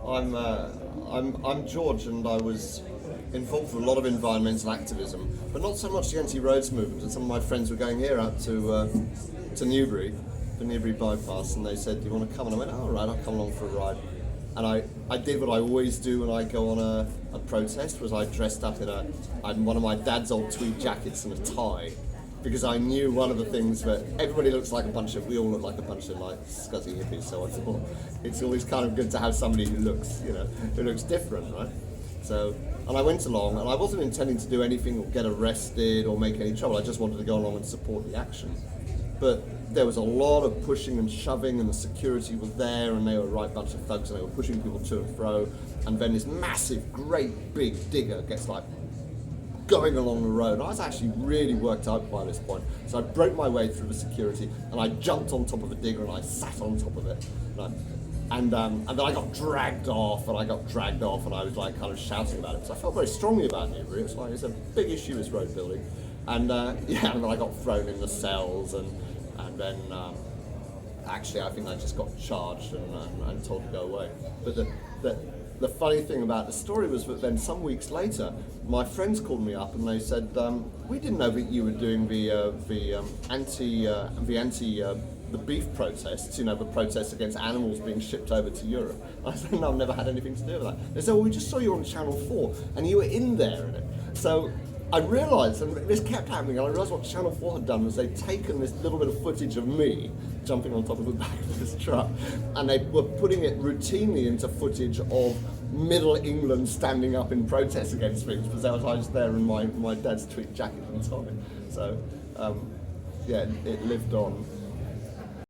I'm George, and I was involved with a lot of environmental activism, but not so much the anti-roads movement. And some of my friends were going here out to Newbury, the Newbury bypass, and they said, "Do you want to come?" And I went, "All right, I'll come along for a ride." And I did what I always do when I go on a protest, was I dressed up in one of my dad's old tweed jackets and a tie, because I knew one of the things that everybody looks like we all look like a bunch of like scuzzy hippies, so I thought it's always kind of good to have somebody who looks different, right? So, and I went along, and I wasn't intending to do anything or get arrested or make any trouble. I just wanted to go along and support the action. But there was a lot of pushing and shoving, and the security was there, and they were a right bunch of thugs, and they were pushing people to and fro. And then this massive, great big digger gets like going along the road. I was actually really worked out by this point. So I broke my way through the security, and I jumped on top of a digger, and I sat on top of it. And then I got dragged off, and I was like kind of shouting about it. So I felt very strongly about Newbury. It's a big issue, this road building. And and then I got thrown in the cells, and then actually I think I just got charged and told to go away. But the funny thing about the story was that then some weeks later, my friends called me up and they said, "We didn't know that you were doing the beef protests, the protests against animals being shipped over to Europe." I said, "No, I've never had anything to do with that." They said, "Well, we just saw you on Channel 4 and you were in there in it." So I realised, and this kept happening, and I realised what Channel 4 had done was they'd taken this little bit of footage of me jumping on top of the back of this truck, and they were putting it routinely into footage of Middle England standing up in protest against things, because I was there in my dad's tweed jacket and tie. So, it lived on.